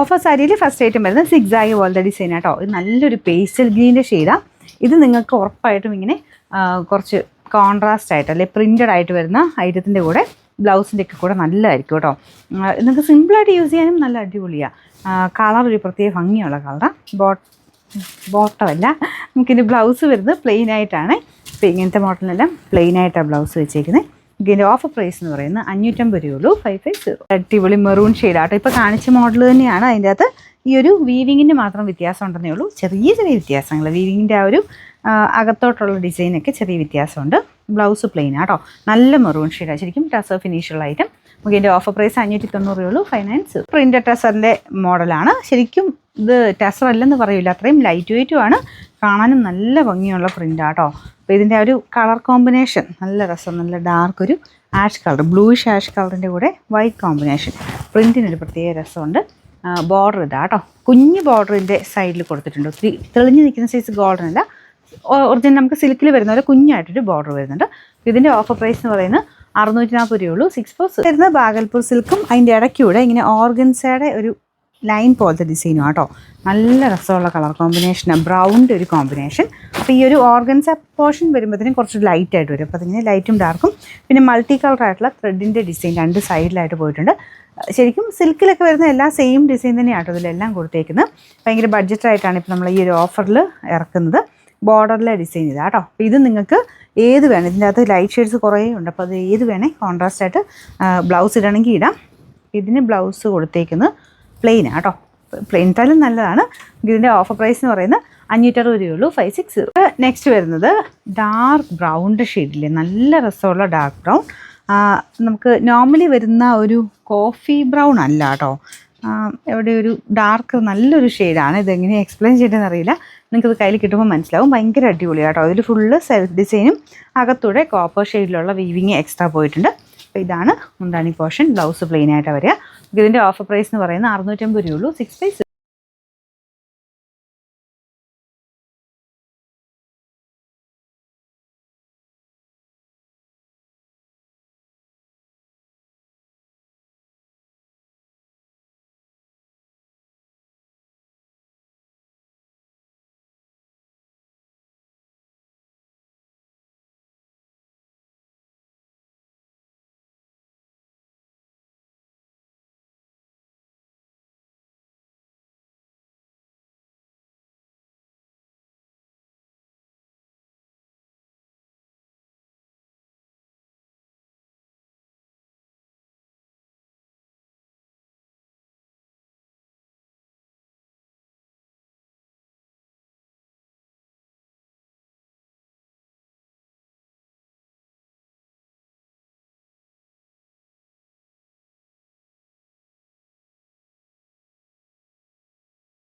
Offer സാരിയിൽ first item വരുന്നത് zigzag പോലത്തെ ഡിസൈൻ ആട്ടോ. ഇത് നല്ലൊരു പേസ്റ്റൽ ഗ്രീൻ്റെ ഷെയ്ഡാണ്. ഇത് നിങ്ങൾക്ക് ഉറപ്പായിട്ടും ഇങ്ങനെ കുറച്ച് കോൺട്രാസ്റ്റ് ആയിട്ട് അല്ലെങ്കിൽ പ്രിൻറ്റഡ് ആയിട്ട് വരുന്ന ഐറ്റത്തിൻ്റെ കൂടെ ബ്ലൗസിൻ്റെ ഒക്കെ കൂടെ നല്ലതായിരിക്കും കേട്ടോ. നിങ്ങൾക്ക് സിമ്പിളായിട്ട് യൂസ് ചെയ്യാനും നല്ല അടിപൊളിയാണ്. കളർ ഒരു പ്രത്യേക ഭംഗിയുള്ള കളറാണ്. ബോട്ടമല്ല, നമുക്കിതിൻ്റെ ബ്ലൗസ് വരുന്നത് പ്ലെയിൻ ആയിട്ടാണ്. ഇപ്പോൾ ഇങ്ങനത്തെ മോഡലിനെല്ലാം പ്ലെയിൻ ആയിട്ടാണ് ബ്ലൗസ് വെച്ചേക്കുന്നത്. ഇതിൻ്റെ ഓഫർ പ്രൈസ് എന്ന് പറയുന്നത് 550 രൂപയുള്ളൂ. 550. അടിപൊളി മെറൂൺ ഷെയ്ഡാട്ടോ. ഇപ്പോൾ കാണിച്ച മോഡൽ തന്നെയാണ്. അതിൻ്റെ അകത്ത് ഈ ഒരു വീവിങ്ങിൻ്റെ മാത്രം വ്യത്യാസം ഉണ്ടെന്നേ ഉള്ളൂ. ചെറിയ ചെറിയ വ്യത്യാസങ്ങൾ. വീവിങ്ങിൻ്റെ ആ ഒരു അകത്തോട്ടുള്ള ഡിസൈനൊക്കെ ചെറിയ വ്യത്യാസമുണ്ട്. ബ്ലൗസ് പ്ലെയിൻ ആട്ടോ. നല്ല മെറൂൺ ഷെയ്ഡാണ്. ശരിക്കും ടസർ ഫിനിഷുള്ള ഐറ്റം. നമുക്ക് ഇതിൻ്റെ ഓഫർ പ്രൈസ് 590 രൂപയുള്ളൂ. 590. പ്രിൻ്റഡ് ടസറിൻ്റെ മോഡലാണ്. ശരിക്കും ഇത് ടസർ അല്ലെന്ന് പറയില്ല, അത്രയും ലൈറ്റ് വെയ്റ്റും ആണ്. കാണാനും നല്ല ഭംഗിയുള്ള പ്രിൻ്റാട്ടോ. അപ്പോൾ ഇതിൻ്റെ ഒരു കളർ കോമ്പിനേഷൻ നല്ല രസം. നല്ല ഡാർക്ക് ഒരു ആഷ് കളർ, ബ്ലൂയിഷ് ആഷ് കളറിൻ്റെ കൂടെ വൈറ്റ് കോമ്പിനേഷൻ. പ്രിൻറ്റിനൊരു പ്രത്യേക രസമുണ്ട്. ബോർഡർ ഇതാട്ടോ. കുഞ്ഞ് ബോർഡറിൻ്റെ സൈഡിൽ കൊടുത്തിട്ടുണ്ട്. ഒത്തിരി തെളിഞ്ഞ് നിൽക്കുന്ന സൈസ് ഗോൾഡൻ അല്ല, ഒറിജിനൽ നമുക്ക് സിൽക്കിൽ വരുന്ന പോലെ കുഞ്ഞായിട്ടൊരു ബോർഡർ വരുന്നുണ്ട്. ഇതിൻ്റെ ഓഫർ പ്രൈസ് എന്ന് പറയുന്നത് 640 രൂപയുള്ളൂ. 64 വരുന്നത് ബാഗൽപൂർ സിൽക്കും അതിൻ്റെ ഇടയ്ക്കൂടെ ഇങ്ങനെ ഓർഗൻസയുടെ ഒരു ലൈൻ പോലത്തെ ഡിസൈനും ആട്ടോ. നല്ല രസമുള്ള കളർ കോമ്പിനേഷനാണ്. ബ്രൗണിൻ്റെ ഒരു കോമ്പിനേഷൻ. അപ്പോൾ ഈ ഒരു ഓർഗൻസ പോർഷൻ വരുമ്പോഴത്തേനും കുറച്ച് ലൈറ്റായിട്ട് വരും. അപ്പോൾ അതിങ്ങനെ ലൈറ്റും ഡാർക്കും പിന്നെ മൾട്ടി കളറായിട്ടുള്ള ത്രെഡിൻ്റെ ഡിസൈൻ 2 സൈഡിലായിട്ട് പോയിട്ടുണ്ട്. ശരിക്കും സിൽക്കിലൊക്കെ വരുന്ന എല്ലാം സെയിം ഡിസൈൻ തന്നെയാട്ടോ ഇതിലെല്ലാം കൊടുത്തേക്കുന്നത്. ഭയങ്കര ബഡ്ജറ്റായിട്ടാണ് ഇപ്പോൾ നമ്മൾ ഈ ഒരു ഓഫറിൽ ഇറക്കുന്നത്. ബോർഡറിലെ ഡിസൈൻ ഇതാട്ടോ. അപ്പോൾ ഇത് നിങ്ങൾക്ക് ഏത് വേണം, ഇതിൻ്റെ അകത്ത് ലൈറ്റ് ഷെയ്ഡ്സ് കുറേ ഉണ്ട്. അപ്പോൾ അത് ഏത് വേണേ കോൺട്രാസ്റ്റ് ആയിട്ട് ബ്ലൗസ് ഇടണമെങ്കിൽ ഇടാം. ഇതിന് ബ്ലൗസ് കൊടുത്തേക്കുന്നത് പ്ലെയിൻ ആട്ടോ. പ്ലെയിൻ താലും നല്ലതാണ്. ഇതിൻ്റെ ഓഫർ പ്രൈസ് എന്ന് പറയുന്നത് 560 രൂപയുള്ളൂ. 560. നെക്സ്റ്റ് വരുന്നത് ഡാർക്ക് ബ്രൗണിൻ്റെ ഷെയ്ഡില്ലേ, നല്ല രസമുള്ള ഡാർക്ക് ബ്രൗൺ. നമുക്ക് നോർമലി വരുന്ന ഒരു കോഫി ബ്രൗൺ അല്ല കേട്ടോ. എവിടെ ഒരു ഡാർക്ക് നല്ലൊരു ഷെയ്ഡാണ്. ഇതെങ്ങനെ എക്സ്പ്ലെയിൻ ചെയ്യേണ്ടതെന്ന് അറിയില്ല. നിങ്ങൾക്കത് കയ്യിൽ കിട്ടുമ്പോൾ മനസ്സിലാവും. ഭയങ്കര അടിപൊളിയാണ് കേട്ടോ. ഇതിൽ ഫുള്ള് സെൽഫ് ഡിസൈനും അകത്തൂടെ കോപ്പർ ഷെയ്ഡിലുള്ള വീവിങ് എക്സ്ട്രാ പോയിട്ടുണ്ട്. അപ്പോൾ ഇതാണ് മുന്താണി പോർഷൻ. ബ്ലൗസ് പ്ലെയിൻ ആയിട്ട് വരിക. ഇതിൻ്റെ ഓഫർ പ്രൈസ് എന്ന് പറയുന്നത് 650 രൂപയുള്ളൂ. 65.